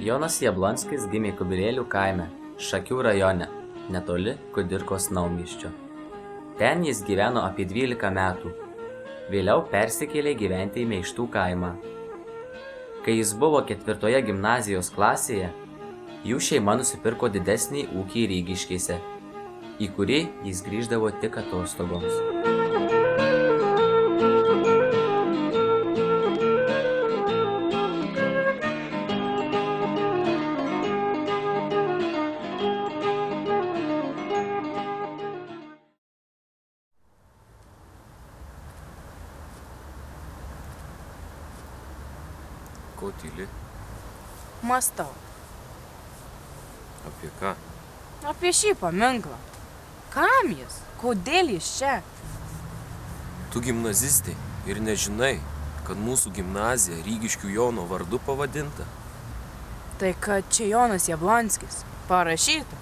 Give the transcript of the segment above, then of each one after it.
Jonas Jablonskis gimė Kubirėlių kaime, Šakių rajone, netoli Kudirkos naumiesčio. Ten jis gyveno apie 12 metų. Vėliau persikėlė gyventi į Meištų kaimą. Kai jis buvo 4 gimnazijos klasėje, jų šeima nusipirko didesnį ūkį Rygiškėse, į kurį jis grįždavo tik atostogoms. Ko tyli? Mąstau. Apie ką? Apie šį paminklą. Kam jis? Kodėl jis čia? Tu gimnazistė ir nežinai, kad mūsų gimnazija Rygiškių Jono vardu pavadinta. Tai kad čia Jonas Jablonskis. Parašyta.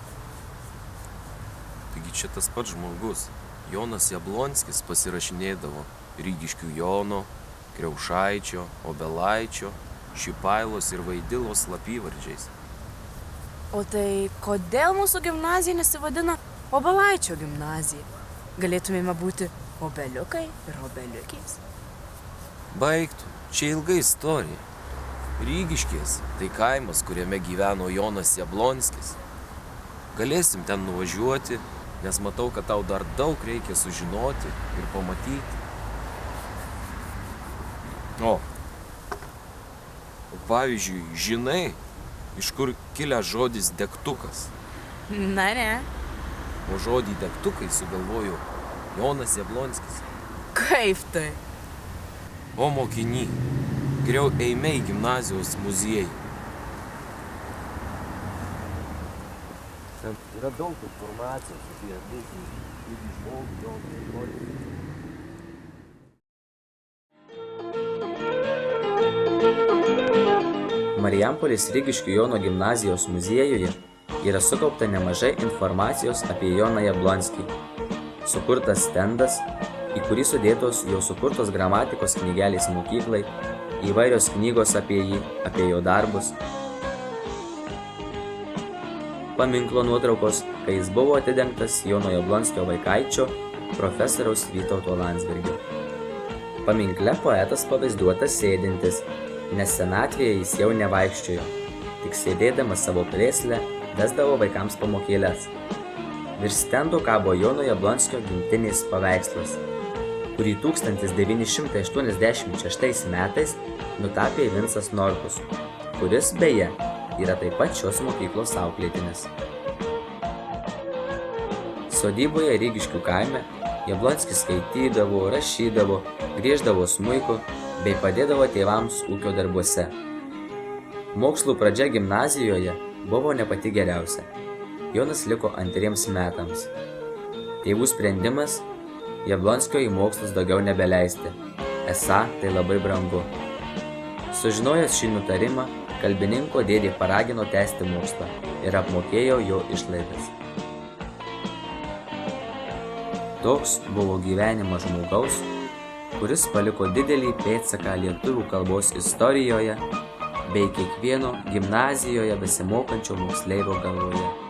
Taigi čia tas pats žmogus. Jonas Jablonskis pasirašinėdavo Rygiškių Jono, Kriaušaičio, Obelaičio, Šipailos ir Vaidilos slapyvardžiais. O tai kodėl mūsų gimnazija nesivadina Obelaičio gimnazija? Galėtumėme būti obeliukai ir obeliukės. Baigtų, čia ilga istorija. Rygiškės tai kaimas, kuriame gyveno Jonas Jablonskis. Galėsim ten nuvažiuoti, nes matau, kad tau dar daug reikia sužinoti ir pamatyti. O pavyzdžiui, žinai, iš kur kilęs žodis degtukas? Na ne. O žodį degtukai sugalvojo Jonas Jablonskis. Kaip tai? O mokiny, geriau eime į gimnazijos muziejų. Ten yra daug informacijos apie žmogų, jo žodį. Marijampolės Rygiškių Jono gimnazijos muziejuje yra sukaupta nemažai informacijos apie Joną Jablonskį. Sukurtas stendas, į kurį sudėtos jo sukurtos gramatikos knygelės mokyklai, įvairios knygos apie jį, apie jo darbus. Paminklo nuotraukos, kai jis buvo atidengtas Jono Jablonskio vaikaičio, profesoriaus Vytauto Landsbergio. Paminkle poetas pavaizduotas sėdintis, nes senatvėje jis jau nevaikščiojo, tik sėdėdamas savo krėsle vesdavo vaikams pamokėles. Virš stendo kabo Jono Jablonskio gimtinės paveikslas, kurį 1986 metais nutapė Vincas Norkus, kuris, beje, yra taip pat šios mokyklos auklėtinis. Sodyboje Rygiškių kaime Jablonskis skaitydavo, rašydavo, grieždavo smuiku bei padėdavo tėvams ūkio darbuose. Mokslų pradžia gimnazijoje buvo ne pati geriausia. Jonas liko 2 metams. Tėvų sprendimas Jablonskio į mokslus daugiau nebeleisti. Esą tai labai brangu. Sužinojęs šį nutarimą, kalbininko dėdė paragino tęsti mokslą ir apmokėjo jo išlaidas. Toks buvo gyvenimas žmogaus, kuris paliko didelį pėdsaką lietuvių kalbos istorijoje bei kiekvieno gimnazijoje besimokančio moksleivio galvoje.